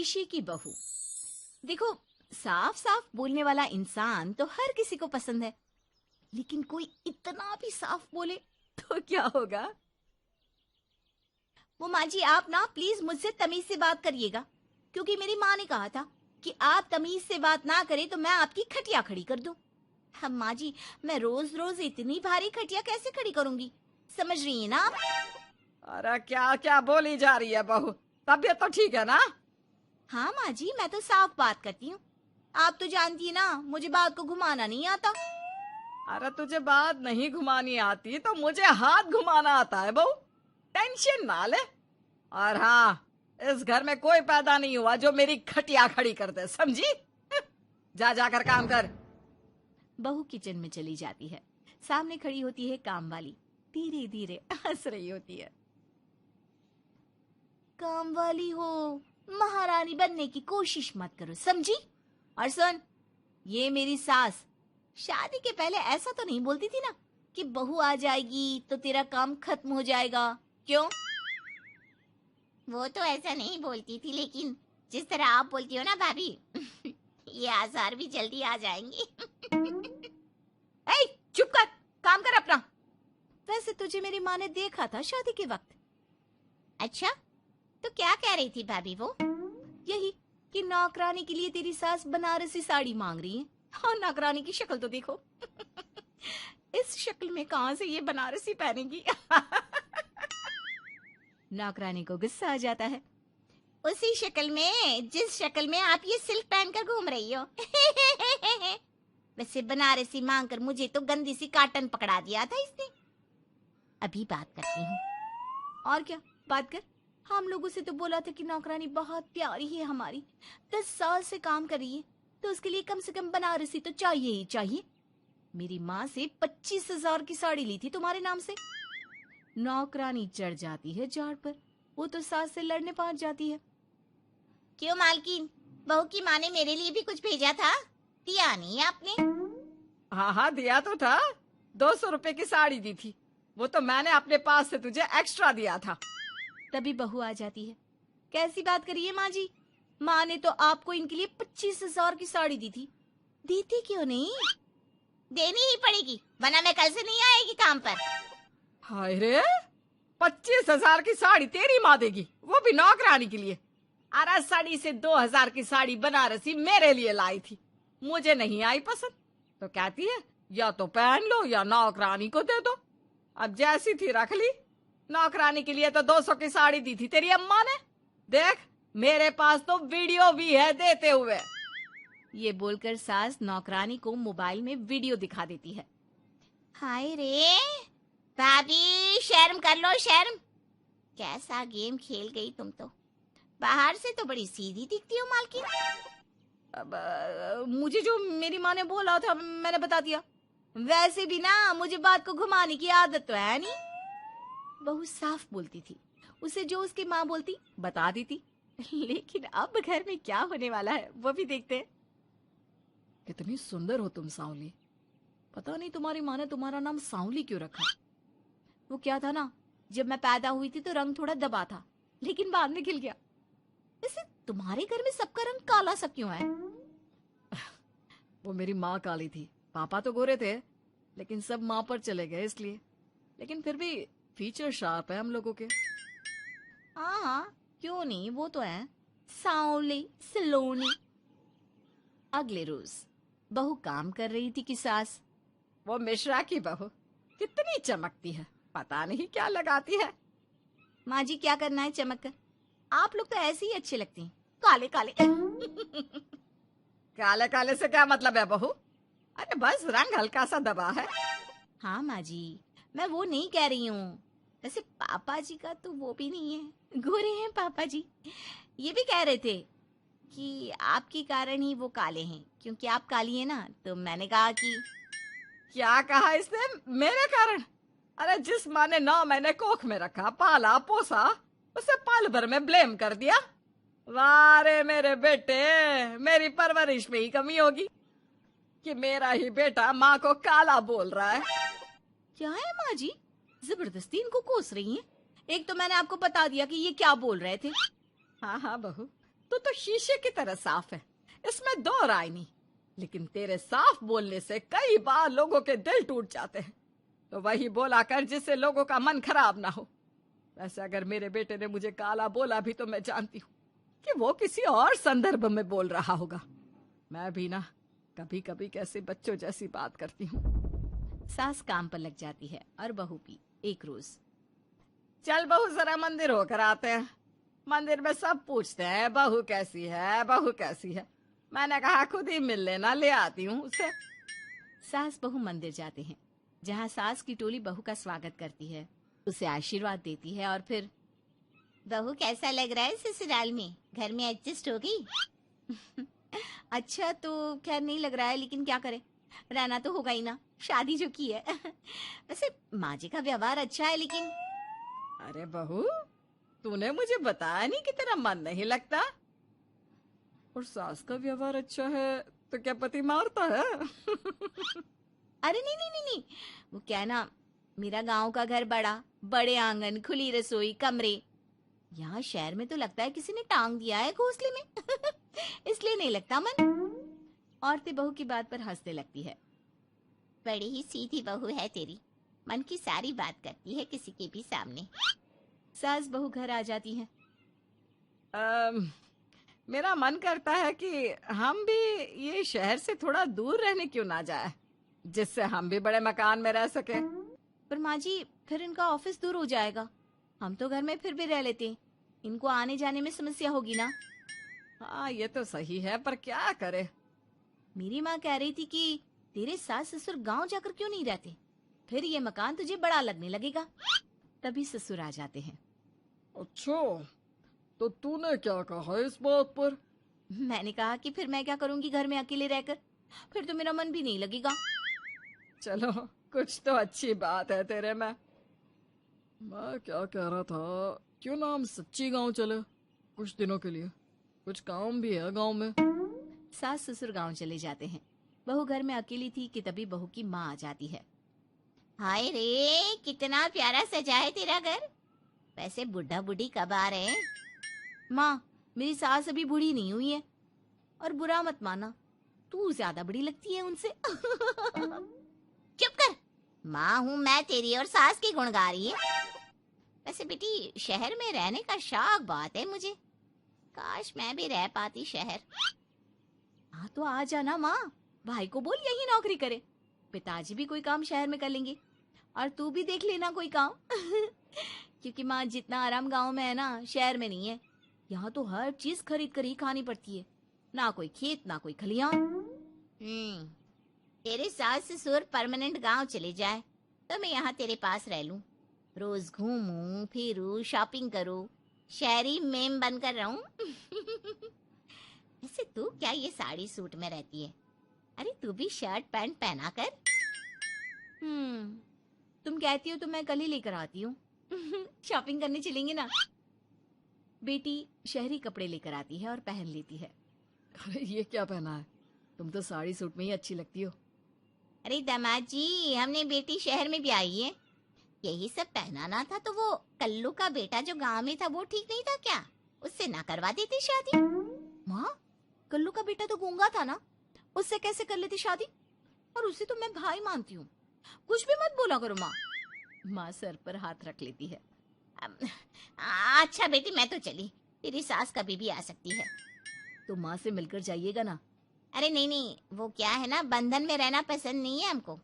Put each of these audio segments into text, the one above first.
पेशे की बहू। देखो, साफ साफ बोलने वाला इंसान तो हर किसी को पसंद है, लेकिन कोई इतना भी साफ बोले तो क्या होगा? वो माँ जी, आप ना प्लीज मुझसे तमीज से बात करिएगा, क्योंकि मेरी माँ ने कहा था कि आप तमीज से बात ना करें तो मैं आपकी खटिया खड़ी कर दूं। हम माँ जी, मैं रोज रोज इतनी भारी खटिया कैसे खड़ी करूंगी, समझ रही है ना आप? अरे क्या क्या बोली जा रही है बहू? तबीयत तो ठीक है ना? हाँ माँ जी, मैं तो साफ बात करती हूँ। आप तो जानती है ना, मुझे बात को घुमाना नहीं आता। अरे तुझे बात नहीं घुमानी आती तो मुझे हाथ घुमाना आता है बहू। टेंशन ना ले। और हाँ, इस घर में कोई पैदा नहीं हुआ जो मेरी खटिया खड़ी कर दे, समझी? जा जाकर काम कर। बहू किचन में चली जाती है। सामने खड़ी होती है काम वाली, धीरे धीरे हंस रही होती है। काम वाली हो, महारानी बनने की कोशिश मत करो, समझी? और सुन, ये मेरी सास शादी के पहले ऐसा तो नहीं बोलती थी ना कि बहू आ जाएगी तो तेरा काम खत्म हो जाएगा, क्यों? वो तो ऐसा नहीं बोलती थी, लेकिन जिस तरह आप बोलती हो ना भाभी, ये आसार भी जल्दी आ जाएंगे। ए, चुप कर, काम कर अपना। वैसे तुझे मेरी माँ ने देखा था शादी के वक्त। अच्छा, तो क्या कह रही थी भाभी वो? यही कि नौकरानी के लिए तेरी सास बनारसी साड़ी मांग रही है। और नौकरानी की शक्ल तो देखो। इस शक्ल में कहां से ये बनारसी पहनेगी? नौकरानी को गुस्सा आ जाता है। उसी शक्ल में जिस शक्ल में आप ये सिल्क पहनकर घूम रही हो। वैसे बनारसी मांगकर मुझे तो गंदी सी काटन पकड़ा दिया था इसने। अभी बात करती हूँ। और क्या बात कर? हम लोगों से तो बोला था कि नौकरानी बहुत प्यारी है हमारी, 10 साल से काम कर रही है, तो उसके लिए कम से कम बनारसी तो चाहिए ही चाहिए। मेरी माँ से 25,000 की साड़ी ली थी तुम्हारे नाम से। नौकरानी चढ़ जाती है झाड़ पर। वो तो सास से लड़ने पहुंच जाती है। क्यों मालकिन, बहू की माँ ने मेरे लिए भी कुछ भेजा था, दिया नहीं आपने? हाँ हाँ, दिया तो था। 200 रुपए की साड़ी दी थी, वो तो मैंने अपने पास से तुझे एक्स्ट्रा दिया था। तभी बहू आ जाती है। कैसी बात करिए माँ जी, माँ ने तो आपको इनके लिए 25,000 की साड़ी दी थी, देती क्यों नहीं? देनी ही पड़ेगी, वरना मैं कल से नहीं आएगी काम पर। हाय रे, 25,000 की साड़ी तेरी माँ देगी, वो भी नौकरानी के लिए? अरे साड़ी से 2,000 की साड़ी बनारसी मेरे लिए लाई थी, मुझे नहीं आई पसंद, तो कहती है या तो पहन लो या नौकरानी को दे दो। अब जैसी थी रख ली। नौकरानी के लिए तो 200 की साड़ी दी थी तेरी अम्मा ने। देख, मेरे पास तो वीडियो भी है देते हुए। ये बोलकर सास नौकरानी को मोबाइल में वीडियो दिखा देती है। हाय रे भाभी, शर्म कर लो शर्म। कैसा गेम खेल गई तुम तो। बाहर से तो बड़ी सीधी दिखती हो मालकिन। अब मुझे जो मेरी माँ ने बोला था मैंने बता दिया। वैसे भी ना मुझे बात को घुमाने की आदत तो है नहीं। बहू साफ बोलती थी, उसे जो उसकी माँ बोलती बता देती। लेकिन अब घर में क्या होने वाला है वो भी देखते हैं। कितनी सुंदर हो तुम सांवली। पता नहीं तुम्हारी माँ ने तुम्हारा नाम सांवली क्यों रखा। वो क्या था ना, जब मैं पैदा हुई थी तो रंग थोड़ा दबा था, लेकिन बाद में खिल गया। वैसे तुम्हारे घर में सबका रंग काला सा क्यों है? वो मेरी माँ काली थी, पापा तो गोरे थे, लेकिन सब माँ पर चले गए इसलिए। लेकिन फिर भी फीचर शार्प है हम लोगों के। हाँ हाँ, क्यों नहीं, वो तो है, सांवली सलोनी। अगले रोज बहू काम कर रही थी कि सास। वो मिश्रा की बहू कितनी चमकती है, पता नहीं क्या लगाती है। माँ जी क्या करना है चमक कर, आप लोग तो ऐसे ही अच्छे लगते हैं, काले काले। काले काले से क्या मतलब है बहू? अरे बस रंग हल्का सा दबा है। हाँ माँ जी, मैं वो नहीं कह रही हूँ। वैसे पापा जी का तो वो भी नहीं है, गोरे हैं पापा जी। ये भी कह रहे थे कि आपके कारण ही वो काले हैं, क्योंकि आप काली हैं ना, तो मैंने कहा कि। क्या कहा इसने? मेरे कारण? अरे जिस माँ ने 9 महीने कोख में रखा, पाला पोसा, उसे पल भर में ब्लेम कर दिया। वाह रे मेरे बेटे, मेरी परवरिश में ही कमी होगी कि मेरा ही बेटा माँ को काला बोल रहा है। क्या है माँ जी, जबरदस्ती इनको कोस रही हैं? एक तो मैंने आपको बता दिया कि ये क्या बोल रहे थे। हाँ हाँ बहू, तू तो शीशे की तरह साफ है, इसमें दो राय नहीं। लेकिन तेरे साफ बोलने से कई बार लोगों के दिल टूट जाते हैं। तो वही बोला कर जिससे लोगों का मन खराब ना हो। वैसे अगर मेरे बेटे ने मुझे काला बोला भी तो मैं जानती हूँ कि वो किसी और संदर्भ में बोल रहा होगा। मैं भी ना कभी कभी कैसे बच्चों जैसी बात करती हूँ। सास काम पर लग जाती है और बहू भी। एक रोज, चल बहू जरा मंदिर होकर आते हैं। मंदिर में सब पूछते हैं बहू कैसी है, बहू कैसी है। मैंने कहा खुद ही मिल लेना, ले आती हूँ उसे। सास बहू मंदिर जाते हैं, जहाँ सास की टोली बहू का स्वागत करती है, उसे आशीर्वाद देती है और फिर, बहू कैसा लग रहा है ससुराल में, घर में एडजस्ट हो गई? अच्छा तो खैर नहीं लग रहा है, लेकिन क्या करें, रहना तो होगा ही ना, शादी जो की है। वैसे माँ जी का व्यवहार अच्छा है, लेकिन अरे बहू, तूने मुझे बताया नहीं कि तेरा मन नहीं लगता। और सास का व्यवहार अच्छा है तो क्या पति मारता है? अरे नहीं नहीं नहीं नहीं, वो क्या है ना, मेरा गांव का घर बड़ा, बड़े आंगन, खुली रसोई, कमरे। यहाँ शहर में तो लगता है किसी ने टांग दिया है घोंसले में। इसलिए नहीं लगता मन। औरतें बहू की बात पर हंसने लगती है। बड़ी ही सीधी बहू है तेरी, मन की सारी बात करती है किसी के भी सामने। सास बहू घर आ जाती है। मेरा मन करता है कि हम भी ये शहर से थोड़ा दूर रहने क्यों ना जाए, जिससे हम भी बड़े मकान में रह सके। पर माँ जी, फिर इनका ऑफिस दूर हो जाएगा। हम तो घर में फिर भी रह लेते हैं, इनको आने जाने में समस्या होगी ना। हाँ ये तो सही है, पर क्या करे। मेरी माँ कह रही थी कि तेरे सास ससुर गांव जाकर क्यों नहीं रहते, फिर ये मकान तुझे बड़ा लगने लगेगा। तभी ससुर आ जाते हैं। अच्छा, तो तूने क्या कहा इस बात पर? मैंने कहा कि फिर मैं क्या करूंगी घर में अकेले रहकर, फिर तो मेरा मन भी नहीं लगेगा। चलो, कुछ तो अच्छी बात है तेरे में। मैं क्या कह रहा था, क्यों ना हम सच्ची गांव चले कुछ दिनों के लिए, कुछ काम भी है गांव में। सास ससुर गांव चले जाते हैं। बहू घर में अकेली थी कि तभी बहू की माँ आ जाती है। हाय रे, कितना प्यारा सजा है तेरा घर। वैसे बुढ़ा बुढ़ी कब आ रहे हैं? माँ, मेरी सास अभी बूढ़ी नहीं हुई है, और बुरा मत माना, तू ज्यादा बड़ी लगती है उनसे। चुप कर, माँ हूँ मैं तेरी और सास की गुण गा रही है। वैसे बेटी, शहर में रहने का शौक बहुत है मुझे, काश मैं भी रह पाती शहर। हाँ तो आ जाना माँ, भाई को बोल यही नौकरी करे, पिताजी भी कोई काम शहर में कर लेंगे, और तू भी देख लेना कोई काम। क्योंकि माँ, जितना आराम गांव में है ना, शहर में नहीं है। यहाँ तो हर चीज खरीद कर ही खानी पड़ती है, ना कोई खेत ना कोई खलिहान। तेरे सास ससुर परमानेंट गांव चले जाए तो मैं यहाँ तेरे पास रह लूं, रोज घूमूं फिरूं, शॉपिंग करूं, शहरी मेम बनकर रहूं। वैसे तू क्या ये साड़ी सूट में रहती है? अरे तू भी शर्ट पैंट पहना कर। तुम कहती हो तो मैं कल ही लेकर आती हूँ। शॉपिंग करने चलेंगे ना। बेटी शहरी कपड़े लेकर आती है और पहन लेती है। अरे ये क्या पहना है, तुम तो साड़ी सूट में ही अच्छी लगती हो। अरे दामाद जी, हमने बेटी शहर में भी आई है, यही सब पहनाना था तो वो कल्लू का बेटा जो गांव में था वो ठीक नहीं था क्या, उससे ना करवा देती शादी? माँ, कल्लू का बेटा तो गूंगा था ना, उससे कैसे कर लेती शादी? और उसे तो मैं भाई मानती हूँ, कुछ भी मत बोला करो माँ। माँ सर पर हाथ रख लेती है। अच्छा बेटी, मैं तो चली, तेरी सास कभी भी आ सकती है। तो माँ से मिलकर जाइएगा ना। अरे नहीं नहीं, वो क्या है ना, बंधन में रहना पसंद नहीं है हमको।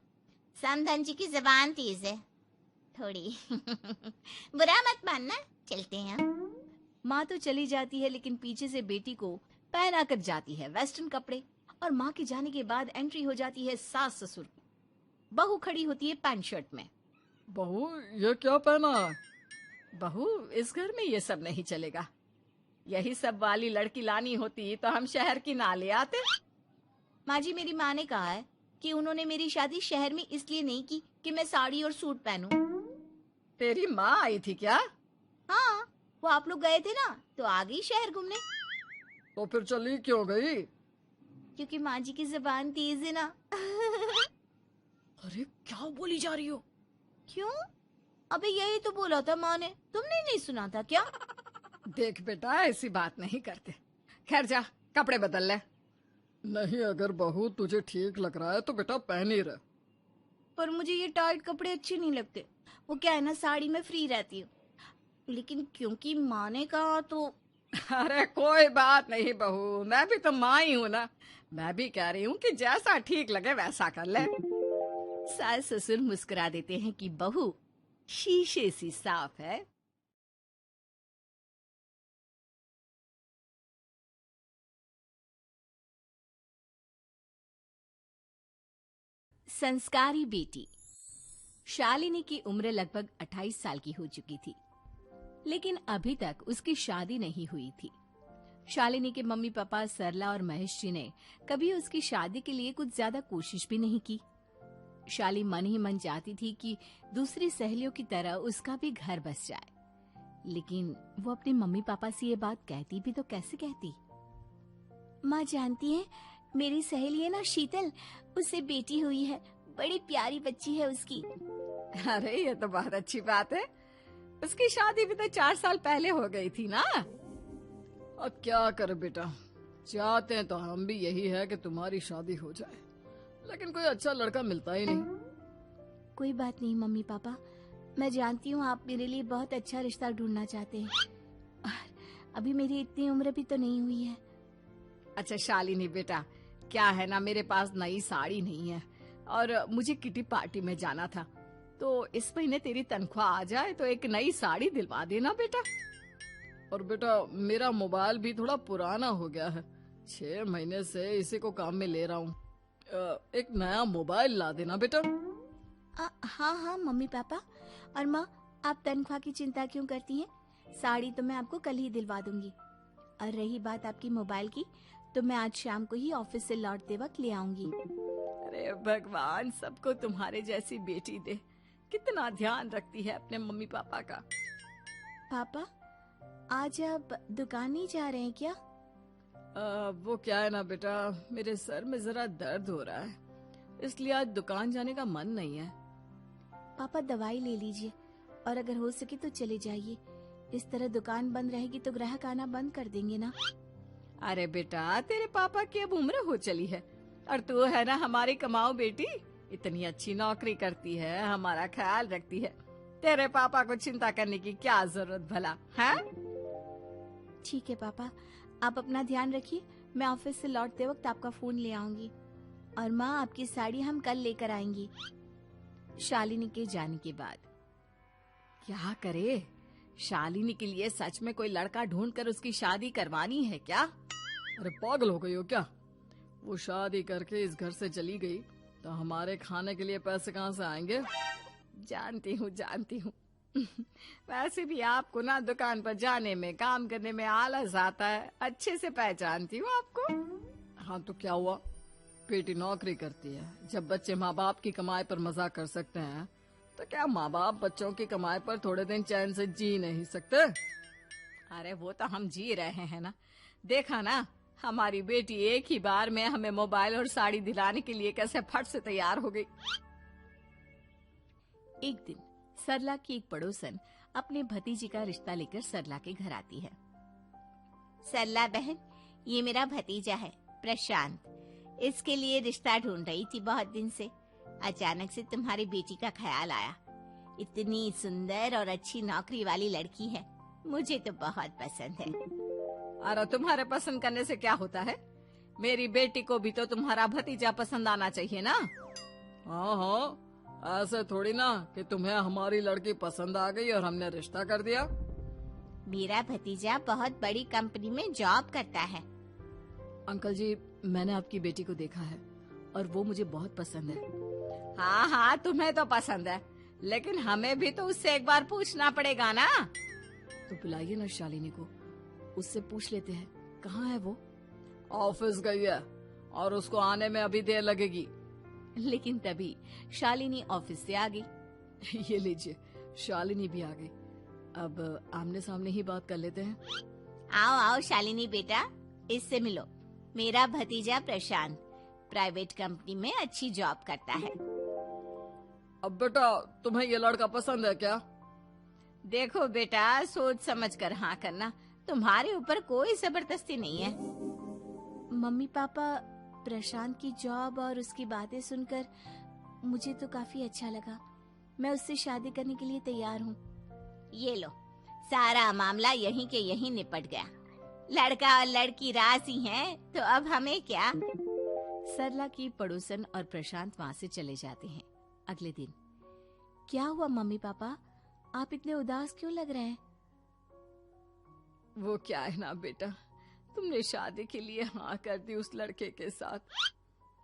समधन जी की जबान तेज है थोड़ी। बुरा मत मानना, चलते हैं हम। माँ तो चली जाती है, लेकिन पीछे से बेटी को पहना कर जाती है वेस्टर्न कपड़े, और माँ के जाने के बाद एंट्री हो जाती है सास ससुर की। बहू खड़ी होती है पैंट शर्ट में। बहू ये क्या पहना है? बहू, इस घर में ये सब नहीं चलेगा, यही सब वाली लड़की लानी होती तो हम शहर की ना ले आते। माँ जी, मेरी माँ ने कहा है कि उन्होंने मेरी शादी शहर में इसलिए नहीं की कि मैं साड़ी और सूट पहनूं। तेरी माँ आई थी क्या? हाँ, वो आप लोग गए थे ना तो आ गई शहर घूमने। तो फिर चली क्यों गई? क्योंकि माँ जी की जबान तेज है ना। अरे क्या बोली जा रही हो? क्यों? अबे यही तो बोला था माँ ने, तुमने नहीं सुना था क्या? देख बेटा, ऐसी बात नहीं करते, खैर जा, कपड़े बदल ले। नहीं, अगर बहू तुझे ठीक लग रहा है तो बेटा पहन ही रहे। पर मुझे ये टाइट कपड़े अच्छे नहीं लगते। वो क्या है ना, साड़ी में फ्री रहती हूँ, लेकिन क्योंकि माँ ने कहा तो। अरे कोई बात नहीं बहू, मैं भी तो माँ ही हूँ ना। मैं भी कह रही हूँ कि जैसा ठीक लगे वैसा कर ले। सास ससुर मुस्कुरा देते हैं कि बहू शीशे सी साफ है। संस्कारी बेटी। शालिनी की उम्र लगभग 28 साल की हो चुकी थी, लेकिन अभी तक उसकी शादी नहीं हुई थी। शालिनी के मम्मी पापा सरला और महेश जी ने कभी उसकी शादी के लिए कुछ ज्यादा कोशिश भी नहीं की। शाली मन ही मन चाहती थी कि दूसरी सहेलियों की तरह उसका भी घर बस जाए, लेकिन वो अपने मम्मी पापा से ये बात कहती भी तो कैसे कहती। माँ जानती है, मेरी सहेली है ना शीतल, उससे बेटी हुई है, बड़ी प्यारी बच्ची है उसकी। अरे ये तो बहुत अच्छी बात है। उसकी शादी भी तो 4 साल पहले हो गई थी ना। अब क्या करे बेटा, चाहते हैं तो हम भी यही है कि तुम्हारी शादी हो जाए, लेकिन कोई अच्छा लड़का मिलता ही नहीं। कोई बात नहीं मम्मी पापा, मैं जानती हूँ आप मेरे लिए बहुत अच्छा रिश्ता ढूंढना चाहते हैं, और अभी मेरी इतनी उम्र भी तो नहीं हुई है। अच्छा शालिनी बेटा, क्या है ना, मेरे पास नई साड़ी नहीं है और मुझे किटी पार्टी में जाना था, तो इस महीने तेरी तनख्वाह आ जाए तो एक नई साड़ी दिलवा देना बेटा। और बेटा मेरा मोबाइल भी थोड़ा पुराना हो गया है, 6 महीने से इसी को काम में ले रहा हूँ। एक नया मोबाइल ला देना बेटा। हाँ हाँ मम्मी पापा। और माँ, आप तनख्वाह की चिंता क्यों करती हैं? साड़ी तो मैं आपको कल ही दिलवा दूंगी। और रही बात आपकी मोबाइल की, तो मैं आज शाम को ही ऑफिस से लौटते वक्त ले आऊंगी। अरे भगवान सबको तुम्हारे जैसी बेटी दे, कितना ध्यान रखती है अपने मम्मी पापा का। पापा, आज आप दुकान नहीं जा रहे हैं क्या? वो क्या है ना बेटा, मेरे सर में जरा दर्द हो रहा है, इसलिए आज दुकान जाने का मन नहीं है। पापा दवाई ले लीजिए, और अगर हो सके तो चले जाइए। इस तरह दुकान बंद रहेगी तो ग्राहक आना बंद कर देंगे ना। अरे बेटा, तेरे पापा की अब उम्र हो चली है, और तू है ना हमारी कमाऊ बेटी, इतनी अच्छी नौकरी करती है, हमारा ख्याल रखती है, तेरे पापा को चिंता करने की क्या जरूरत भला है? ठीक है पापा, आप अपना ध्यान रखिए, मैं ऑफिस से लौटते वक्त आपका फोन ले आऊंगी। और माँ, आपकी साड़ी हम कल लेकर आएंगी। शालिनी के जाने के बाद क्या करे, शालिनी के लिए सच में कोई लड़का ढूंढकर उसकी शादी करवानी है क्या? अरे पागल हो गई हो क्या? वो शादी करके इस घर से चली गई तो हमारे खाने के लिए पैसे कहाँ से आएंगे? जानती हूँ वैसे भी आपको ना दुकान पर जाने में, काम करने में आलस आता है, अच्छे से पहचानती हूँ आपको। हाँ तो क्या हुआ, बेटी नौकरी करती है, जब बच्चे माँ बाप की कमाई पर मजाक कर सकते हैं, तो क्या माँ बाप बच्चों की कमाई पर थोड़े दिन चैन से जी नहीं सकते? अरे वो तो हम जी रहे हैं ना, देखा ना हमारी बेटी एक ही बार में हमें मोबाइल और साड़ी दिलाने के लिए कैसे फट से तैयार हो गई। एक दिन सरला की एक पड़ोसन अपने भतीजी का रिश्ता लेकर सरला के घर आती है। सरला बहन, ये मेरा भतीजा है प्रशांत, इसके लिए रिश्ता ढूंढ रही थी बहुत दिन से। अचानक से तुम्हारी बेटी का ख्याल आया। इतनी सुंदर और अच्छी नौकरी वाली लड़की है, मुझे तो बहुत पसंद है। अरे तुम्हारे पसंद करने से क्या होता है, मेरी बेटी को भी तो तुम्हारा भतीजा पसंद आना चाहिए ना। हाँ हाँ, ऐसे थोड़ी ना कि तुम्हें हमारी लड़की पसंद आ गई और हमने रिश्ता कर दिया। मेरा भतीजा बहुत बड़ी कंपनी में जॉब करता है। अंकल जी, मैंने आपकी बेटी को देखा है और वो मुझे बहुत पसंद है। हाँ हाँ, तुम्हें तो पसंद है, लेकिन हमें भी तो उससे एक बार पूछना पड़ेगा ना। तो बुलाइए ना शालिनी को, उससे पूछ लेते हैं कहाँ है वो। ऑफिस गई है और उसको आने में अभी देर लगेगी। लेकिन तभी शालिनी ऑफिस से आ गई। ये लीजिए, शालिनी भी आ गई। अब आमने सामने ही बात कर लेते हैं। आओ आओ शालिनी बेटा, इससे मिलो। मेरा भतीजा प्रशांत प्राइवेट कंपनी में अच्छी जॉब करता है। अब बेटा, तुम्हें ये लड़का पसंद है क्या? देखो बेटा, सोच समझ कर हाँ करना, तुम्हारे ऊपर कोई जबरदस्ती नहीं है। मम्मी पापा, प्रशांत की जॉब और उसकी बातें सुनकर मुझे तो काफी अच्छा लगा। मैं उससे शादी करने के लिए तैयार हूँ। ये लो, सारा मामला यहीं के यहीं निपट गया। लड़का और लड़की राजी हैं, तो अब हमें क्या। सरला की पड़ोसन और प्रशांत वहाँ से चले जाते हैं। अगले दिन, क्या हुआ मम्मी पापा, आप इतने उदास क्यों लग रहे हैं? वो क्या है ना बेटा, तुमने शादी के लिए हाँ कर दी उस लड़के के साथ।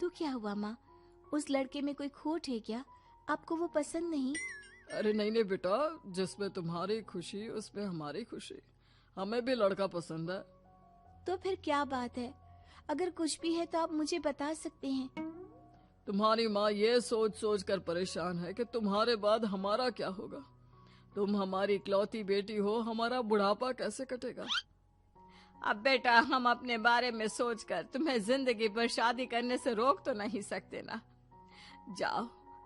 तो क्या हुआ माँ, उस लड़के में कोई खोट है क्या? आपको वो पसंद नहीं? अरे नहीं नहीं बेटा, जिसमें तुम्हारी खुशी उसमें हमारी खुशी। हमें भी लड़का पसंद है। तो फिर क्या बात है? अगर कुछ भी है तो आप मुझे बता सकते हैं। तुम्हारी माँ ये सोच सोच कर परेशान है कि तुम्हारे बाद हमारा क्या होगा। तुम हमारी इकलौती बेटी हो, हमारा बुढ़ापा कैसे कटेगा। अब बेटा, हम अपने बारे में सोचकर तुम्हें जिंदगी भर शादी करने से रोक तो नहीं सकते ना। जाओ,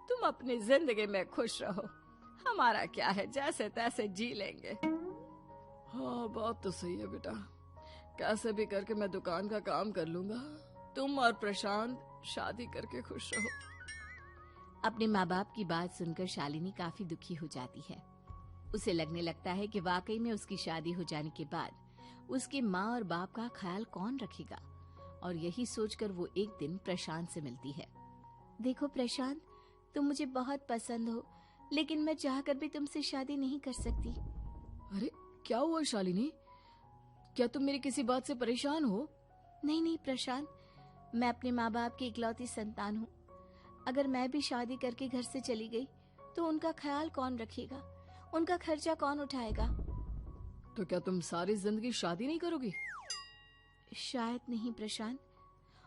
तुम अपनी जिंदगी में खुश रहो, हमारा क्या है, जैसे तैसे जी लेंगे। हाँ बात तो सही है बेटा, कैसे भी करके मैं दुकान का काम कर लूंगा। तुम और प्रशांत शादी करके खुश रहो। अपने माँ बाप की बात सुनकर शालिनी काफी दुखी हो जाती है। उसे लगने लगता है कि वाकई में उसकी शादी हो जाने के बाद उसके माँ और बाप का ख्याल कौन रखेगा। और यही सोचकर वो एक दिन प्रशांत से मिलती है। देखो प्रशांत, तुम मुझे बहुत पसंद हो, लेकिन मैं चाहकर भी तुमसे शादी नहीं कर सकती। अरे क्या हुआ शालिनी, क्या तुम मेरी किसी बात से परेशान हो? नहीं नहीं प्रशांत, मैं अपने माँ बाप की इकलौती संतान हूँ। अगर मैं भी शादी करके घर से चली गई तो उनका ख्याल कौन रखेगा, उनका खर्चा कौन उठाएगा? तो क्या तुम सारी जिंदगी शादी नहीं करोगी? शायद नहीं प्रशांत,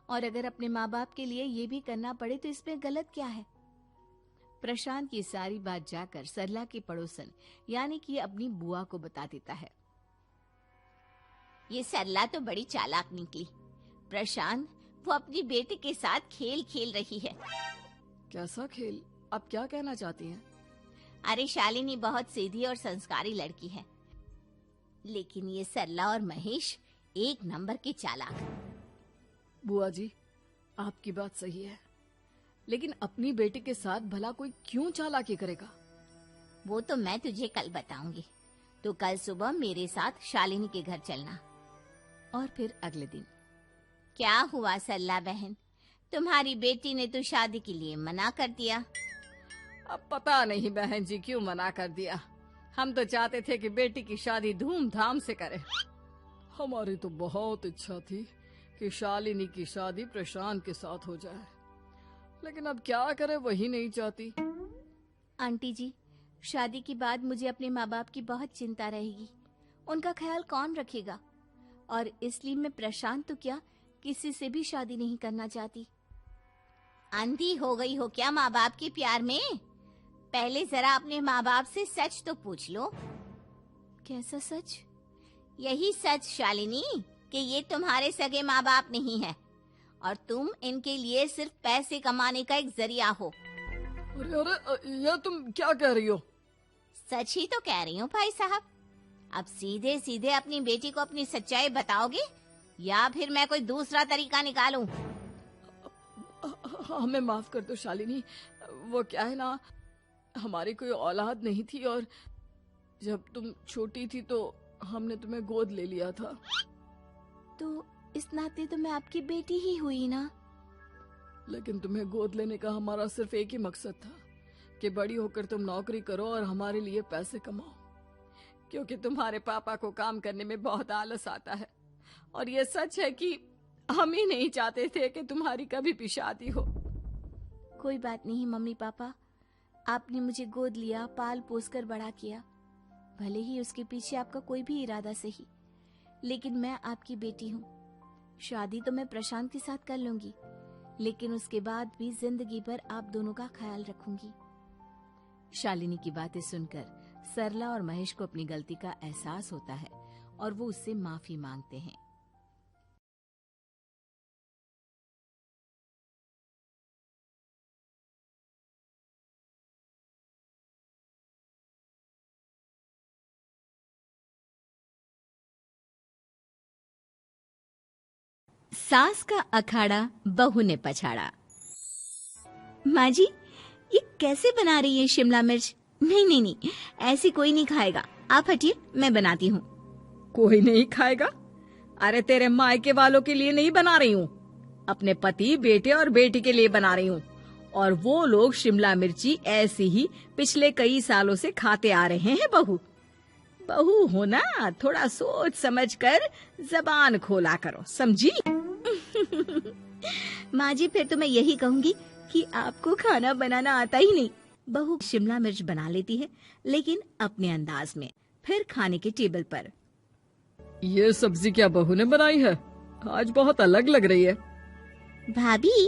और अगर अपने माँ बाप के लिए ये भी करना पड़े तो इसमें गलत क्या है? प्रशांत की सारी बात जाकर सरला के पड़ोसन यानी कि अपनी बुआ को बता देता है। ये सरला तो बड़ी चालाक निकली। प्रशांत, वो अपनी बेटी के साथ खेल खेल रही है। कैसा खेल? आप क्या कहना चाहती हैं? अरे शालिनी बहुत सीधी और संस्कारी लड़की है, लेकिन ये सरला और महेश एक नंबर के चालाक। बुआ जी, आपकी बात सही है, लेकिन अपनी बेटी के साथ भला कोई क्यों चालाकी करेगा? वो तो मैं तुझे कल बताऊंगी। तो कल सुबह मेरे साथ शालिनी के घर चलना। और फिर अगले दिन, क्या हुआ सरला बहन, तुम्हारी बेटी ने तो शादी के लिए मना कर दिया। अब पता नहीं बहन जी क्यों मना कर दिया। हम तो चाहते थे कि बेटी की शादी धूमधाम से करें। हमारी तो बहुत इच्छा थी कि शालिनी की शादी प्रशांत के साथ हो जाए, लेकिन अब क्या करे, वही नहीं चाहती। आंटी जी, शादी के बाद मुझे अपने माँ बाप की बहुत चिंता रहेगी। उनका ख्याल कौन रखेगा? और इसलिए मैं प्रशांत तो क्या, किसी से भी शादी नहीं करना चाहती। अंधी हो गई हो क्या माँ बाप के प्यार में? पहले जरा अपने माँ बाप से सच तो पूछ लो। कैसा सच? यही सच शालिनी, कि ये तुम्हारे सगे माँ बाप नहीं है और तुम इनके लिए सिर्फ पैसे कमाने का एक जरिया हो। अरे अरे, ये तुम क्या कह रही हो? सच ही तो कह रही हूँ भाई साहब। अब सीधे सीधे अपनी बेटी को अपनी सच्चाई बताओगे या फिर मैं कोई दूसरा तरीका निकालूं? हमें माफ कर दो शालिनी, वो क्या है ना, हमारी कोई औलाद नहीं थी और जब तुम छोटी थी तो हमने तुम्हें गोद ले लिया था। तो इस नाते तो मैं आपकी बेटी ही हुई ना। लेकिन तुम्हें गोद लेने का हमारा सिर्फ एक ही मकसद था कि बड़ी होकर तुम नौकरी करो और हमारे लिए पैसे कमाओ, क्योंकि तुम्हारे पापा को काम करने में बहुत आलस आता है। और ये सच है कि हम ही नहीं चाहते थे कि तुम्हारी कभी भी शादी हो। कोई बात नहीं मम्मी पापा, आपने मुझे गोद लिया, पाल पोस कर बड़ा किया। भले ही उसके पीछे आपका कोई भी इरादा सही, लेकिन मैं आपकी बेटी हूँ। शादी तो मैं प्रशांत के साथ कर लूंगी, लेकिन उसके बाद भी जिंदगी भर आप दोनों का ख्याल रखूंगी। शालिनी की बातें सुनकर सरला और महेश को अपनी गलती का एहसास होता है और वो उससे माफी मांगते हैं। सास का अखाड़ा बहू ने पछाड़ा। माँ जी, ये कैसे बना रही है शिमला मिर्च? नहीं नहीं नहीं, ऐसी कोई नहीं खाएगा, आप हटिए, मैं बनाती हूँ। कोई नहीं खाएगा? अरे तेरे मायके वालों के लिए नहीं बना रही हूँ, अपने पति, बेटे और बेटी के लिए बना रही हूँ। और वो लोग शिमला मिर्ची ऐसी ही पिछले कई सालों से खाते आ रहे हैं। बहू बहू हो ना, थोड़ा सोच समझ कर जबान खोला करो, समझी? माँ जी, फिर तो मैं यही कहूँगी कि आपको खाना बनाना आता ही नहीं। बहू शिमला मिर्च बना लेती है, लेकिन अपने अंदाज में। फिर खाने के टेबल पर। ये सब्जी क्या बहू ने बनाई है? आज बहुत अलग लग रही है। भाभी,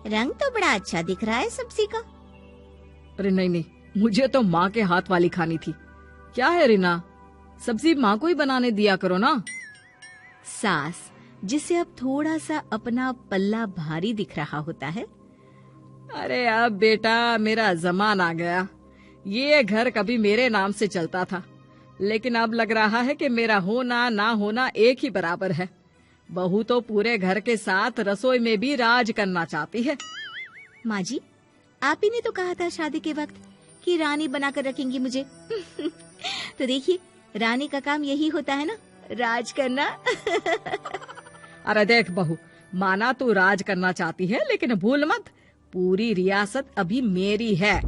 रंग तो बड़ा अच्छा दिख रहा है सब्जी का। अरे नहीं नहीं, मुझे तो माँ के हाथ वाली खानी थी। क्या है रीना, सब्जी माँ को ही बनाने दिया करो ना। सास, जिसे अब थोड़ा सा अपना पल्ला भारी दिख रहा होता है। अरे अब बेटा मेरा जमाना आ गया। ये घर कभी मेरे नाम से चलता था, लेकिन अब लग रहा है कि मेरा होना ना होना एक ही बराबर है। बहू तो पूरे घर के साथ रसोई में भी राज करना चाहती है। माँ जी, आप ही ने तो कहा था शादी के वक्त कि रानी बनाकर रखेंगी मुझे। तो देखिए, रानी का काम यही होता है ना, राज करना। अरे देख बहू, माना तू राज करना चाहती है, लेकिन भूल मत, पूरी रियासत अभी मेरी है।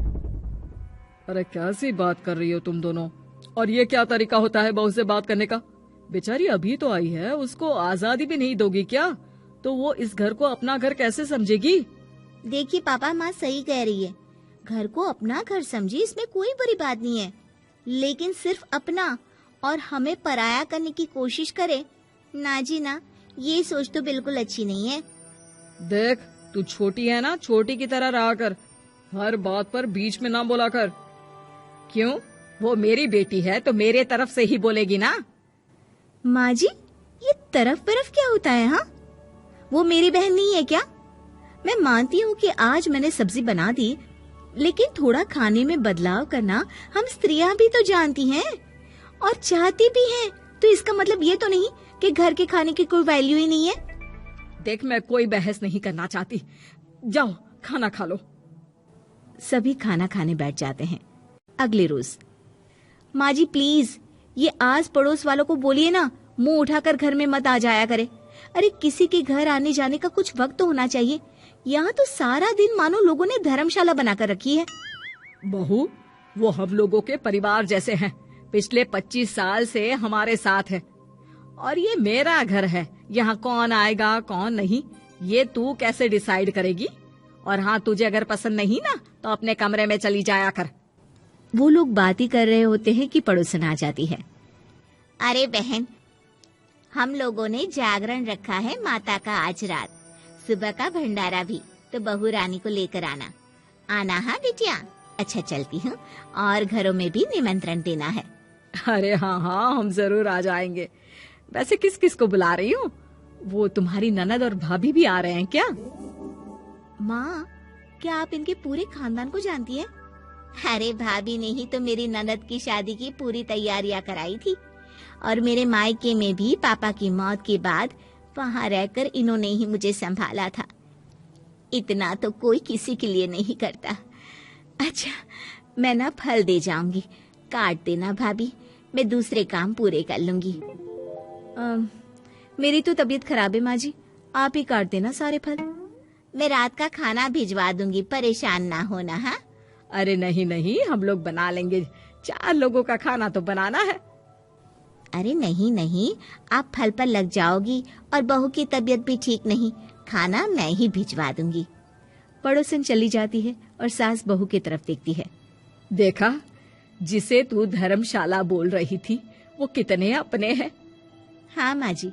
अरे कैसी बात कर रही हो तुम दोनों? और ये क्या तरीका होता है बहू से बात करने का? बेचारी अभी तो आई है, उसको आजादी भी नहीं दोगी क्या? तो वो इस घर को अपना घर कैसे समझेगी? देखिए पापा, माँ सही कह रही है। घर को अपना घर समझी, इसमें कोई बुरी बात नहीं है। लेकिन सिर्फ अपना और हमें पराया करने की कोशिश करे ना जी ना, ये सोच तो बिल्कुल अच्छी नहीं है। देख, तू छोटी है ना, छोटी की तरह रहा कर, हर बात पर बीच में ना बोला कर। क्यों? वो मेरी बेटी है तो मेरे तरफ से ही बोलेगी ना। माँ जी, ये तरफ तरफ क्या होता है? हाँ, वो मेरी बहन नहीं है क्या? मैं मानती हूँ कि आज मैंने सब्जी बना दी, लेकिन थोड़ा खाने में बदलाव करना हम स्त्रियाँ भी तो जानती हैं और चाहती भी हैं। तो इसका मतलब ये तो नहीं कि घर के खाने की कोई वैल्यू ही नहीं है। देख, मैं कोई बहस नहीं करना चाहती, जाओ खाना खा लो। सभी खाना खाने बैठ जाते हैं। अगले रोज, माँ जी प्लीज, ये आस पड़ोस वालों को बोलिए ना, मुंह उठाकर घर में मत आ जाया करे। अरे किसी के घर आने जाने का कुछ वक्त तो होना चाहिए। यहाँ तो सारा दिन मानो लोगों ने धर्मशाला बनाकर रखी है। बहू, वो हम लोगों के परिवार जैसे हैं, पिछले 25 साल से हमारे साथ है। और ये मेरा घर है, यहाँ कौन आएगा कौन नहीं, ये तू कैसे डिसाइड करेगी? और हाँ, तुझे अगर पसंद नहीं ना, तो अपने कमरे में चली जाया कर। वो लोग बात ही कर रहे होते हैं कि पड़ोसन आ जाती है। अरे बहन, हम लोगों ने जागरण रखा है माता का आज रात, सुबह का भंडारा भी, तो बहू रानी को लेकर आना। आना हाँ बिटिया? अच्छा चलती हूँ, और घरों में भी निमंत्रण देना है। अरे हाँ हाँ, हम जरूर आ जाएंगे। वैसे किस किस को बुला रही हूँ? वो तुम्हारी ननद और भाभी भी आ रहे हैं क्या? माँ, क्या आप इनके पूरे खानदान को जानती हैं? अरे भाभी ने ही तो मेरी ननद की शादी की पूरी तैयारियां कराई थी, और मेरे मायके में भी पापा की मौत के बाद वहाँ रहकर इन्होंने ही मुझे संभाला था। इतना तो कोई किसी के लिए नहीं करता। अच्छा, मैं ना फल दे जाऊंगी, काट देना भाभी, मैं दूसरे काम पूरे कर लूंगी। मेरी तो तबीयत खराब है माँ जी, आप ही काट देना सारे फल। मैं रात का खाना भिजवा दूंगी, परेशान ना होना। हाँ? अरे नहीं नहीं, हम लोग बना लेंगे, 4 लोगों का खाना तो बनाना है। अरे नहीं नहीं, आप फल पर लग जाओगी, और बहू की तबीयत भी ठीक नहीं, खाना मैं ही भिजवा दूंगी। पड़ोसन चली जाती है और सास बहू की तरफ देखती है। देखा, जिसे तू धर्मशाला बोल रही थी, वो कितने अपने हैं। हाँ माँ जी,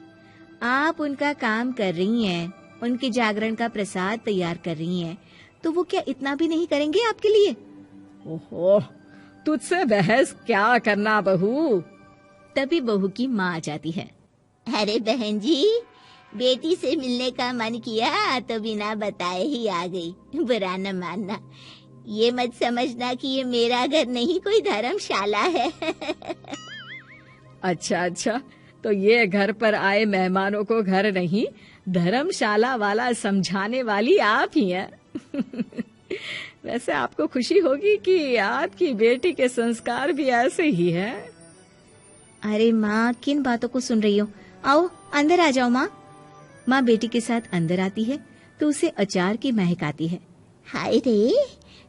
आप उनका काम कर रही हैं, उनके जागरण का प्रसाद तैयार कर रही हैं, तो वो क्या इतना भी नहीं करेंगे आपके लिए? ओहो, तुझसे बहस क्या करना बहू। तभी बहू की माँ आ जाती है। अरे बहन जी, बेटी से मिलने का मन किया तो बिना बताए ही आ गई, बुरा न मानना। ये मत समझना कि ये मेरा घर नहीं, कोई धर्मशाला है। अच्छा अच्छा, तो ये घर पर आए मेहमानों को घर नहीं, धर्मशाला वाला समझाने वाली आप ही हैं। वैसे आपको खुशी होगी कि आपकी बेटी के संस्कार भी ऐसे ही हैं। अरे माँ, किन बातों को सुन रही हो? आओ अंदर आ जाओ माँ। माँ बेटी के साथ अंदर आती है तो उसे अचार की महक आती है। हाय रे,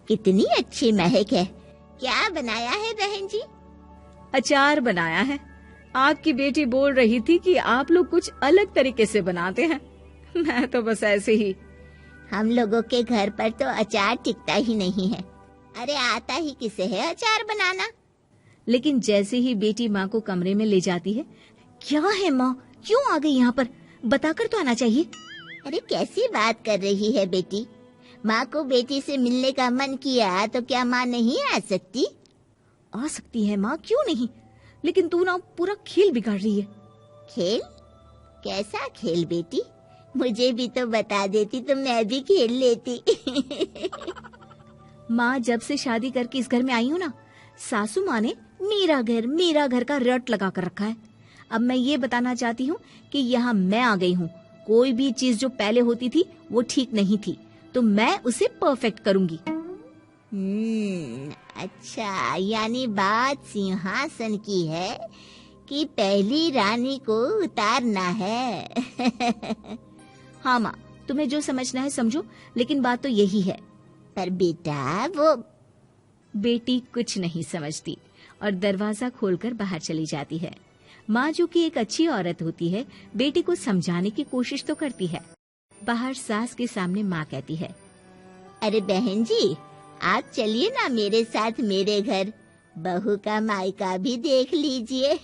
कितनी अच्छी महक है। क्या बनाया है बहन जी? अचार बनाया है। आपकी बेटी बोल रही थी कि आप लोग कुछ अलग तरीके से बनाते हैं। मैं तो बस ऐसे ही। हम लोगों के घर पर तो अचार टिकता ही नहीं है। अरे आता ही किसे है अचार बनाना? लेकिन जैसे ही बेटी माँ को कमरे में ले जाती है, क्या है माँ, क्यों आ गई यहाँ पर? बताकर तो आना चाहिए। अरे कैसी बात कर रही है बेटी? माँ को बेटी से मिलने का मन किया तो क्या माँ नहीं आ सकती? आ सकती है माँ, क्यों नहीं, लेकिन तू ना पूरा खेल बिगाड़ रही है। खेल? कैसा खेल बेटी? मुझे भी तो बता देती तो मैं भी खेल लेती। माँ, जब से शादी करके इस घर में आई हूँ ना, सासू माँ ने मेरा घर का रट लगा कर रखा है। अब मैं ये बताना चाहती हूँ कि यहाँ मैं आ गई हूँ। कोई भी चीज जो पहले होती थी वो ठीक नहीं थी, तो मैं उसे परफेक्ट करूंगी। अच्छा, यानी बात सिंहासन की है कि पहली रानी को उतारना है। हाँ माँ, तुम्हें जो समझना है समझो, लेकिन बात तो यही है। पर बेटा, वो बेटी कुछ नहीं समझती और दरवाजा खोलकर बाहर चली जाती है। माँ, जो कि एक अच्छी औरत होती है, बेटी को समझाने की कोशिश तो करती है। बाहर सास के सामने माँ कहती है, अरे बहन जी, आप चलिए ना मेरे साथ मेरे घर, बहू का मायका भी देख लीजिए।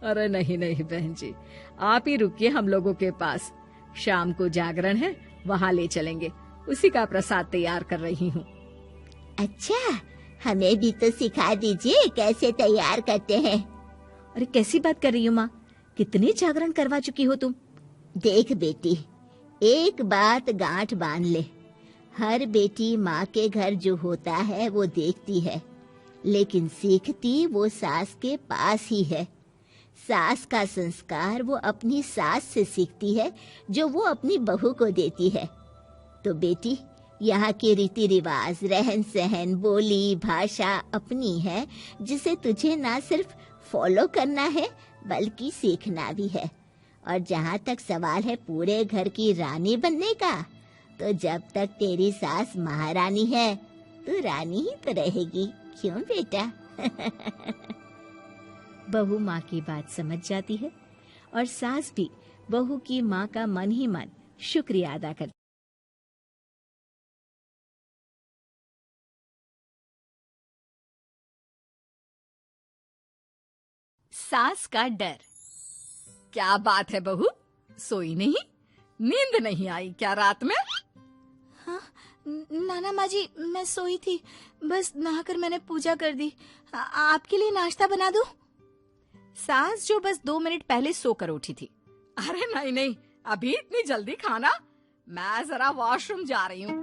अरे नहीं नहीं बहन जी, आप ही रुकिए हम लोगों के पास। शाम को जागरण है, वहाँ ले चलेंगे। उसी का प्रसाद तैयार कर रही हूँ। अच्छा, हमें भी तो सिखा दीजिए कैसे तैयार करते हैं। अरे कैसी बात कर रही हो माँ, कितने जागरण करवा चुकी हो तुम? देख बेटी, एक बात गांठ बांध ले, हर बेटी माँ के घर जो होता है वो देखती है, लेकिन सीखती वो सास के पास ही है। सास का संस्कार वो अपनी सास से सीखती है, जो वो अपनी बहू को देती है। तो बेटी, यहाँ के रीति रिवाज, रहन सहन, बोली भाषा अपनी है, जिसे तुझे ना सिर्फ फॉलो करना है बल्कि सीखना भी है। और जहाँ तक सवाल है पूरे घर की रानी बनने का, तो जब तक तेरी सास महारानी है तो रानी ही तो रहेगी, क्यों बेटा? बहू माँ की बात समझ जाती है और सास भी बहू की माँ का मन ही मन शुक्रिया अदा करती। सास का डर। क्या बात है बहू, सोई नहीं? नींद नहीं आई क्या रात में? हाँ, नाना माँ जी, मैं सोई थी, बस नहाकर मैंने पूजा कर दी। आपके लिए नाश्ता बना दूं? सास जो बस 2 मिनट पहले सोकर उठी थी। अरे नहीं नहीं, अभी इतनी जल्दी खाना? मैं जरा वॉशरूम जा रही हूँ।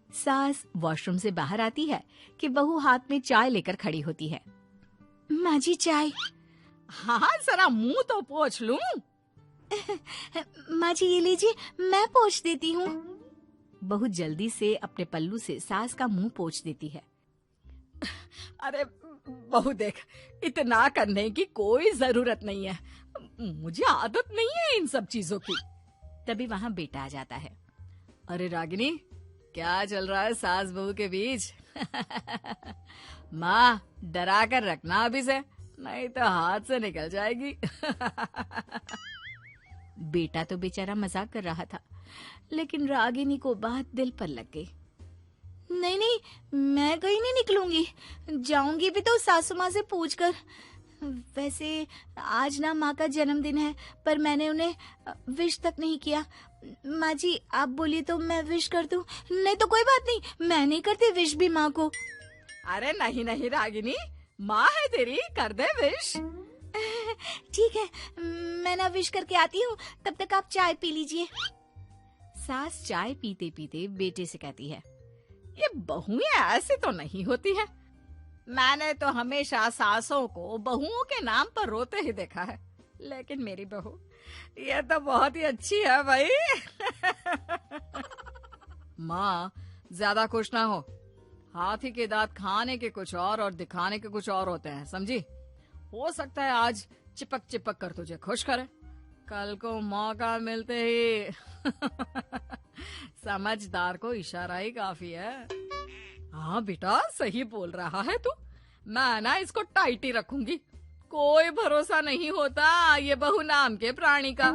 सास वॉशरूम से बाहर आती है कि बहू हाथ में चाय लेकर खड़ी होती है। माँ जी, चाय। हाँ, जरा मुंह तो पोंछ लूं। माँ जी ये लीजिए, मैं पोंछ देती हूँ। बहू जल्दी से अपने पल्लू से सास का मुंह पोंछ देती है। अरे बहू देख, इतना करने की कोई जरूरत नहीं है, मुझे आदत नहीं है इन सब चीजों की। तभी वहाँ बेटा आ जाता है। अरे रागिनी, क्या चल रहा है सास बहू के बीच? माँ, डरा कर रखना अभी से, नहीं तो हाथ से निकल जाएगी। बेटा तो बेचारा मजाक कर रहा था, लेकिन रागिनी को बात दिल पर लग गई। नहीं नहीं, मैं कहीं नहीं निकलूंगी, जाऊंगी भी तो सासू माँ से पूछकर। वैसे आज ना माँ का जन्मदिन है, पर मैंने उन्हें विश तक नहीं किया। माँ जी आप बोलिए तो मैं विश कर दूं? नहीं तो कोई बात नहीं, मैं नहीं करती विश भी माँ को। अरे नहीं नहीं रागिनी, माँ है तेरी, कर दे विश। ठीक है, मैं ना विश करके आती हूँ, तब तक आप चाय पी लीजिए। सास चाय पीते पीते बेटे से कहती है, ये बहुएं ऐसी तो नहीं होती है। मैंने तो हमेशा सासों को बहुओं के नाम पर रोते ही देखा है, लेकिन मेरी बहू ये तो बहुत ही अच्छी है भाई। माँ, ज्यादा खुश ना हो। हाथी के दांत खाने के कुछ और दिखाने के कुछ और होते हैं, समझी? हो सकता है आज चिपक चिपक कर तुझे खुश करे, कल को मौका मिलते ही समझदार को इशारा ही काफी है। हाँ बेटा, सही बोल रहा है तू। मैं ना इसको टाइट ही रखूंगी। कोई भरोसा नहीं होता ये बहू नाम के प्राणी का।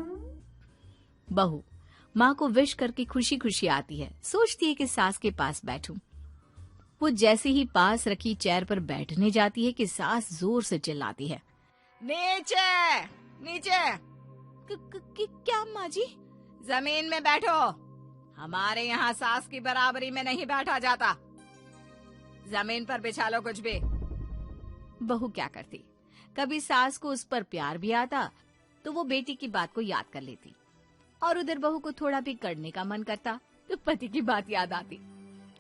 बहू माँ को विश करके खुशी खुशी आती है, सोचती है कि सास के पास बैठूं। वो जैसे ही पास रखी चेयर पर बैठने जाती है कि सास जोर से चिल्लाती है, नीचे नीचे, क्या माँ जी? जमीन में बैठो। हमारे यहाँ सास की बराबरी में नहीं बैठा जाता। जमीन पर बिछा लो कुछ भी। बहू क्या करती, कभी सास को उस पर प्यार भी आता तो वो बेटी की बात को याद कर लेती, और उधर बहू को थोड़ा भी करने का मन करता तो पति की बात याद आती।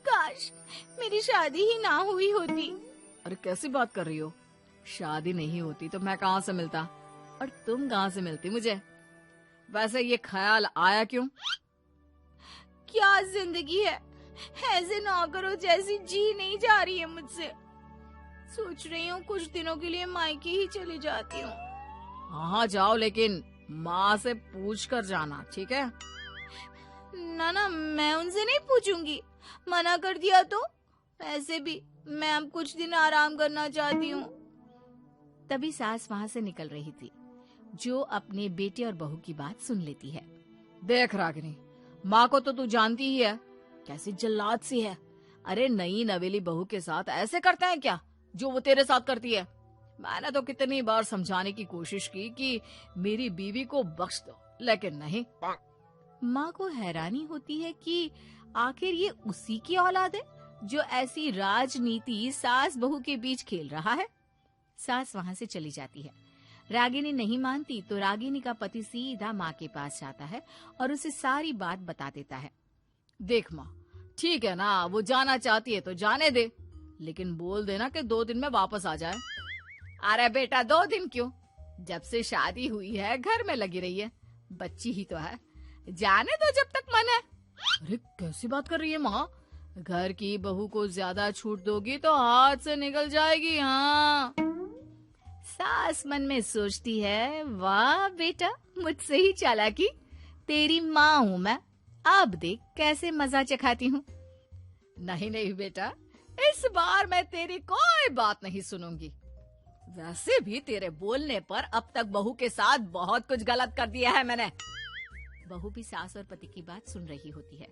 काश मेरी शादी ही ना हुई होती। अरे कैसी बात कर रही हो? शादी नहीं होती तो मैं कहाँ से मिलता, और तुम कहाँ से मिलती मुझे? वैसे ये ख्याल आया क्यों? क्या जिंदगी है, ऐसे नौकरों जैसी जी नहीं जा रही है मुझसे। सोच रही हूँ कुछ दिनों के लिए मायके ही चली जाती हूँ। हाँ जाओ, लेकिन माँ से पूछ कर जाना, ठीक है? ना मैं उनसे नहीं पूछूंगी, मना कर दिया तो। ऐसे भी मैं अब कुछ दिन आराम करना चाहती हूँ। तभी सास वहाँ से निकल रही थी, जो अपने बेटे और बहू की बात सुन लेती है। देख रागिनी, माँ को तो तू जानती ही है, कैसी जल्लाद सी है। अरे नई नवेली बहू के साथ ऐसे करते हैं क्या जो वो तेरे साथ करती है? मैंने तो कितनी बार समझाने की कोशिश की कि मेरी बीवी को बख्श दो, लेकिन नहीं। माँ को हैरानी होती है कि आखिर ये उसी की औलाद है जो ऐसी राजनीति सास बहू के बीच खेल रहा है। सास वहाँ से चली जाती है। रागिनी नहीं मानती तो रागिनी का पति सीधा माँ के पास जाता है और उसे सारी बात बता देता है। देख माँ, ठीक है ना, वो जाना चाहती है तो जाने दे, लेकिन बोल देना कि 2 दिन में वापस आ जाए। अरे बेटा, 2 दिन क्यों? जब से शादी हुई है घर में लगी रही है, बच्ची ही तो है, जाने दो जब तक मन है। अरे कैसी बात कर रही है माँ? घर की बहू को ज्यादा छूट दोगी तो हाथ से निकल जाएगी। हाँ, सास मन में सोचती है, वाह बेटा, मुझसे ही चालाकी। तेरी माँ हूँ मैं, अब देख कैसे मजा चखाती हूँ। नहीं नहीं बेटा, इस बार मैं तेरी कोई बात नहीं सुनूंगी। वैसे भी तेरे बोलने पर अब तक बहू के साथ बहुत कुछ गलत कर दिया है मैंने। बहू भी सास और पति की बात सुन रही होती है।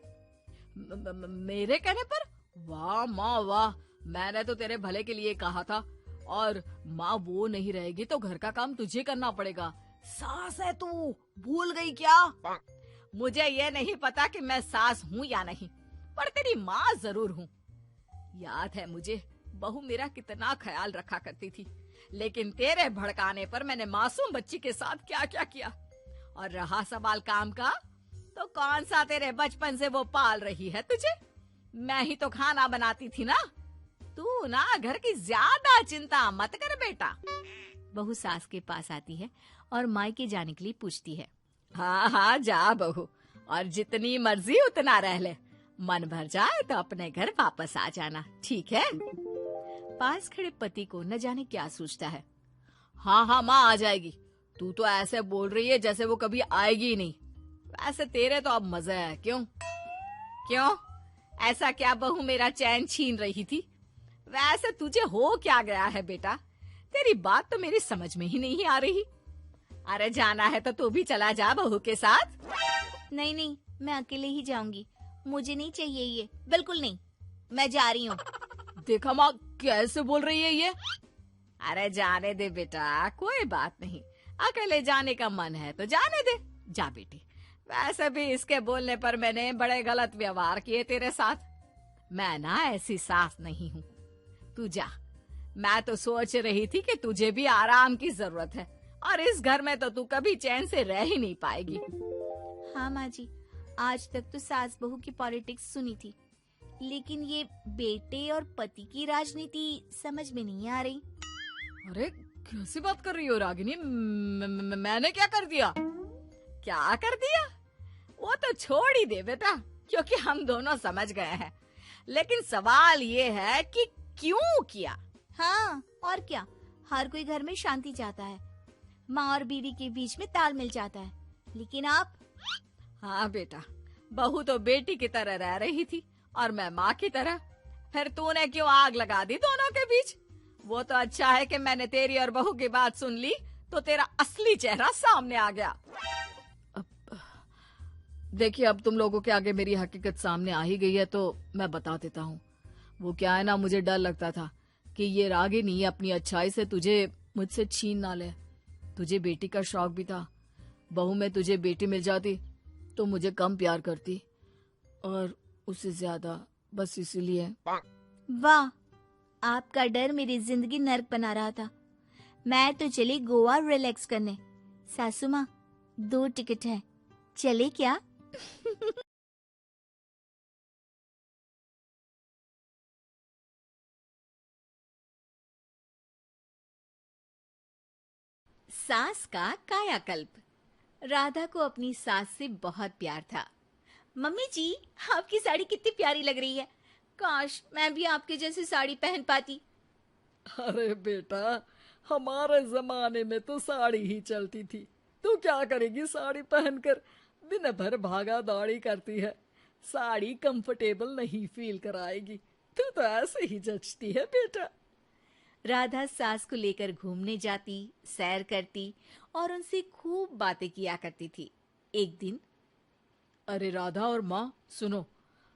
मेरे कहने पर? वाह माँ वाह, मैंने तो तेरे भले के लिए कहा था। और माँ वो नहीं रहेगी तो घर का काम तुझे करना पड़ेगा। सास है तू, भूल गई क्या? मुझे ये नहीं पता कि मैं सास हूँ या नहीं, पर तेरी माँ जरूर हूँ। याद है मुझे, बहू मेरा कितना ख्याल रखा करती थी, लेकिन तेरे भड़काने पर मैंने मासूम बच्ची के साथ क्या क्या किया। और रहा सवाल काम का, तो कौन सा तेरे बचपन से वो पाल रही है तुझे? मैं ही तो खाना बनाती थी ना। तू ना घर की ज्यादा चिंता मत कर बेटा। बहू सास के पास आती है और मायके जाने के लिए पूछती है। हाँ हाँ जा बहू, और जितनी मर्जी उतना रह ले। मन भर जाए तो अपने घर वापस आ जाना, ठीक है? पास खड़े पति को न जाने क्या सोचता है। हाँ हाँ माँ आ जाएगी। तू तो ऐसे बोल रही है जैसे वो कभी आएगी ही नहीं। वैसे तेरे तो अब मजे है। क्यों क्यों ऐसा क्या बहू मेरा चैन छीन रही थी? वैसे तुझे हो क्या गया है बेटा? तेरी बात तो मेरी समझ में ही नहीं आ रही। अरे जाना है तो तू भी चला जा बहू के साथ। नहीं, मैं अकेले ही जाऊंगी, मुझे नहीं चाहिए ये, बिल्कुल नहीं, मैं जा रही हूँ। देखा माँ कैसे बोल रही है ये। अरे जाने दे बेटा, कोई बात नहीं, अकेले जाने का मन है तो जाने दे, जा बेटी। वैसे भी इसके बोलने पर मैंने बड़े गलत व्यवहार किए तेरे साथ। मैं ना ऐसी सास नहीं हूँ, तू जा। मैं तो सोच रही थी कि तुझे भी आराम की जरूरत है, और इस घर में तो तू कभी चैन से रह ही नहीं पाएगी। हाँ माँ जी, आज तक तो सास बहू की पॉलिटिक्स सुनी थी, लेकिन ये बेटे और पति की राजनीति समझ में नहीं आ रही। अरे कैसी बात कर रही हो रागिनी? मैंने क्या कर दिया? क्या कर दिया? वो तो छोड़ ही दे बेटा, क्योंकि हम दोनों समझ गए हैं। लेकिन सवाल ये है कि क्यों किया? हाँ, और क्या, हर कोई घर में शांति चाहता है, माँ और बीवी के बीच में तालमेल चाहता है, लेकिन आप। हाँ बेटा, बहू तो बेटी की तरह रह रही थी और मैं माँ की तरह। फिर तूने क्यों आग लगा दी दोनों के बीच? वो तो अच्छा है कि मैंने तेरी और बहू की बात सुन ली, तो तेरा असली चेहरा सामने आ गया। देखिए, अब तुम लोगों के आगे मेरी हकीकत सामने आ ही गई है तो मैं बता देता हूँ। वो क्या है ना, मुझे डर लगता था कि ये रागिनी अपनी अच्छाई से तुझे मुझसे छीन ना ले। तुझे बेटी का शौक भी था। बहू में तुझे बेटी मिल जाती तो मुझे कम प्यार करती, और उससे ज्यादा, बस इसीलिए। वाह, आपका डर मेरी जिंदगी नर्क बना रहा था। मैं तो चली गोवा रिलैक्स करने। सासू माँ, 2 टिकट है, चले क्या? सास का कायाकल्प। राधा को अपनी सास से बहुत प्यार था। मम्मी जी, आपकी साड़ी कितनी प्यारी लग रही है। काश मैं भी आपके जैसी साड़ी पहन पाती। अरे बेटा, हमारे जमाने में तो साड़ी ही चलती थी। तू क्या करेगी साड़ी पहनकर? दिन भर भागा दौड़ी करती है। साड़ी कंफर्टेबल नहीं फील कराएगी। तू तो ऐसे ही जचती है बेटा। राधा सास को लेकर घूमने जाती, सैर करती और उनसे खूब बातें किया करती थी। एक दिन, अरे राधा और माँ, सुनो,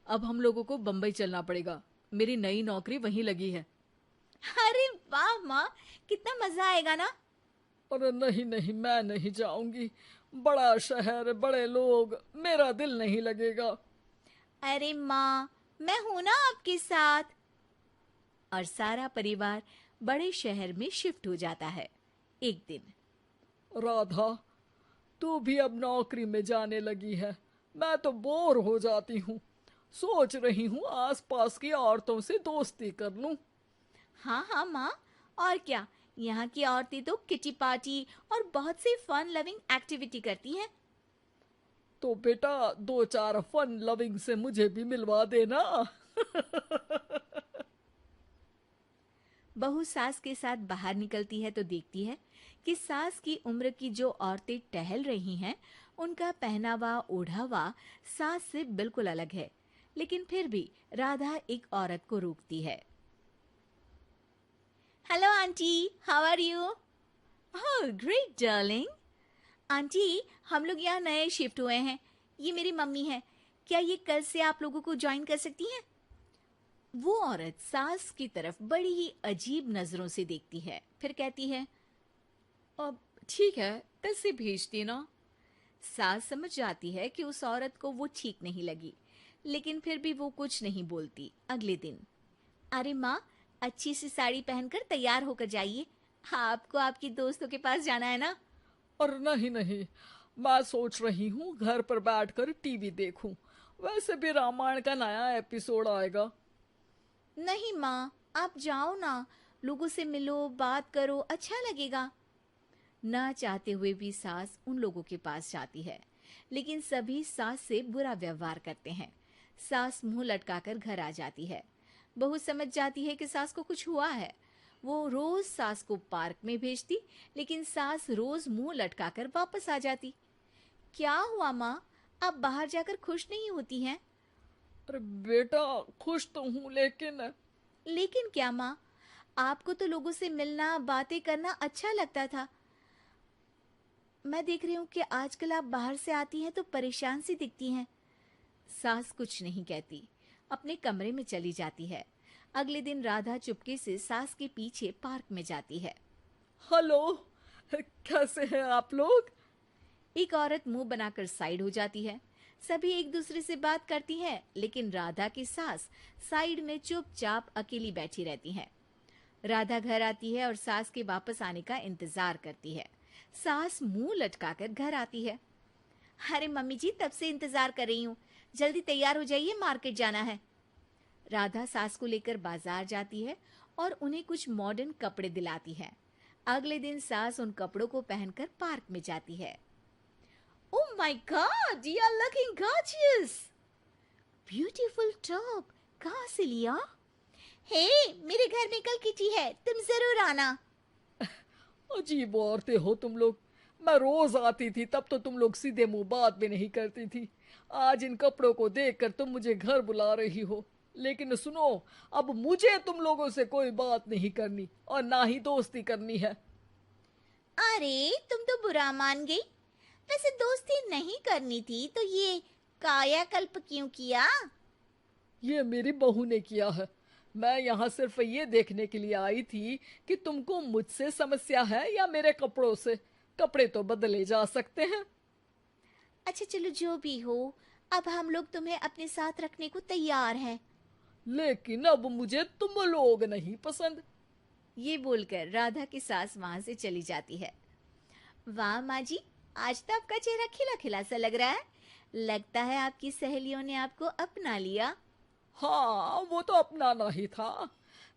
अब हम लोगों को बम्बई चलना पड़ेगा। मेरी नई नौकरी वहीं लगी है। अरे वाह माँ, कितना मजा आएगा ना। अरे नहीं नहीं, मैं नहीं जाऊंगी। बड़ा शहर, बड़े लोग, मेरा दिल नहीं लगेगा। अरे माँ, मैं हूं ना आपके साथ। और सारा परिवार बड़े शहर में शिफ्ट हो जाता है। एक दिन, राधा, तू भी अब नौकरी में जाने लगी है। मैं तो बोर हो जाती हूँ। सोच रही हूँ आसपास की औरतों से दोस्ती कर लूं। हाँ हाँ माँ, और क्या, यहाँ की औरतें तो किटी पार्टी और बहुत सी फन लविंग एक्टिविटी करती हैं। तो बेटा, 2-4 फन लविंग से मुझे भी मिलवा देना। बहू सास के साथ बाहर निकलती है तो देखती है कि सास की उम्र की जो औरतें टहल रही हैं, उनका पहनावा ओढ़ावा सास से बिल्कुल अलग है। लेकिन फिर भी राधा एक औरत को रोकती है। Hello aunty, how are you? Oh great darling. Aunty, हम लोग यहाँ नए शिफ्ट हुए हैं। ये मेरी मम्मी है। क्या ये कल से आप लोगों को ज्वाइन कर सकती हैं? वो औरत सास की तरफ बड़ी ही अजीब नजरों से देखती है, फिर कहती है, अब ठीक है, कल से भेजती ना। सास समझ जाती है कि उस औरत को वो ठीक नहीं लगी, लेकिन फिर भी वो कुछ नहीं बोलती। अगले दिन, अरे माँ, अच्छी सी साड़ी पहनकर तैयार होकर जाइए, आपको आपकी दोस्तों के पास जाना है ना। और नहीं नहीं, मैं सोच रही हूँ घर पर बैठकर टीवी देखूं। वैसे भी रामायण का नया एपिसोड आएगा। नहीं माँ, आप जाओ ना, लोगों से मिलो, बात करो, अच्छा लगेगा। ना चाहते हुए भी सास उन लोगों के पास जाती है, लेकिन सभी सास से बुरा व्यवहार करते हैं। सास मुंह लटकाकर घर आ जाती है। बहू समझ जाती है कि सास को कुछ हुआ है। वो रोज सास को पार्क में भेजती, लेकिन सास रोज मुंह लटकाकर वापस आ जाती। क्या हुआ माँ, आप बाहर जाकर खुश नहीं होती हैं? अरे बेटा, खुश तो हूँ, लेकिन क्या माँ, आपको तो लोगों से मिलना, बातें करना अच्छा लगता था। मैं देख रही हूँ कि आजकल आप बाहर से आती हैं तो परेशान सी दिखती हैं। सास कुछ नहीं कहती, अपने कमरे में चली जाती है। अगले दिन राधा चुपके से सास के पीछे पार्क में जाती है। हेलो, कैसे हैं आप लोग? एक औरत मुंह बनाकर साइड हो जाती है। सभी एक दूसरे से बात करती हैं, लेकिन राधा की सास साइड में चुपचाप अकेली बैठी रहती है। राधा घर आती है और सास के वापस आने का इंतजार करती है। सास मुंह लटकाकर घर आती है। अरे मम्मी जी, तब से इंतजार कर रही हूँ, जल्दी तैयार हो जाइए, मार्केट जाना है। राधा सास को लेकर बाजार जाती है और उन्हें कुछ मॉडर्न कपड़े दिलाती है। अगले दिन सास उन कपड़ों को पहनकर पार्क में जाती है। ओ my God, you are looking gorgeous. Beautiful top. कहाँ से लिया? हे, मेरे घर में कल किटी है, तुम जरूर आना। अजीब औरतें हो तुम लोग। मैं रोज आती थी तब तो तुम लोग सीधे मुंह बात भी नहीं करती थी। आज इन कपड़ों को देखकर तुम मुझे घर बुला रही हो। लेकिन सुनो, अब मुझे तुम लोगों से कोई बात नहीं करनी और ना ही दोस्ती करनी है। अरे, तुम तो बुरा मान गई। वैसे दोस्ती नहीं करनी थी तो ये कायाकल्प क्यों किया? ये मेरी बहू ने किया है। मैं यहाँ सिर्फ ये देखने के लिए आई थी कि तुमको मुझसे समस्या है या मेरे कपड़ों से। कपड़े तो बदले जा सकते हैं। अच्छा चलो, जो भी हो, अब हम लोग तुम्हें अपने साथ रखने को तैयार हैं। लेकिन अब मुझे तुम लोग नहीं पसंद। ये बोलकर राधा की सास वहां से चली जाती है। वाह माँ जी, आज तो आपका चेहरा खिला खिला सा लग रहा है। लगता है आपकी सहेलियों ने आपको अपना लिया। हाँ, वो तो अपनाना ही था।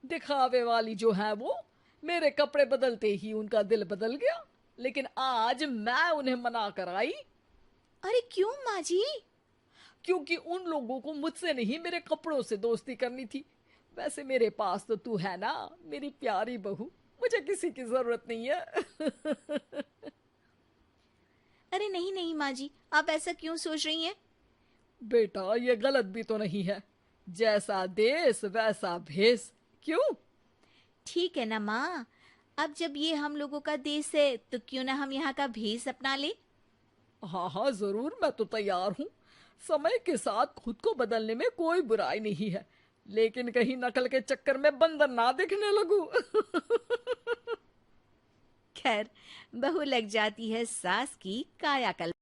दिखावे वाली जो है वो, मेरे कपड़े बदलते ही उनका दिल बदल गया। लेकिन आज मैं उन्हें मना कर आई। अरे क्यों माँ जी? क्योंकि उन लोगों को मुझसे नहीं मेरे कपड़ों से दोस्ती करनी थी। वैसे मेरे पास तो तू है ना, मेरी प्यारी बहू। मुझे किसी की जरूरत नहीं है। अरे नहीं नहीं माँ जी, आप ऐसा क्यों सोच रही हैं? बेटा, ये गलत भी तो नहीं है। जैसा देश वैसा भेष। क्यों? ठीक है ना माँ, अब जब ये हम लोगों का देश है तो क्यों ना हम यहाँ का भेष अपना ले। हाँ हाँ, जरूर, मैं तो तैयार हूँ। समय के साथ खुद को बदलने में कोई बुराई नहीं है, लेकिन कहीं नकल के चक्कर में बंदर ना दिखने लगूं। खैर, बहू लग जाती है सास की कायाकल्प।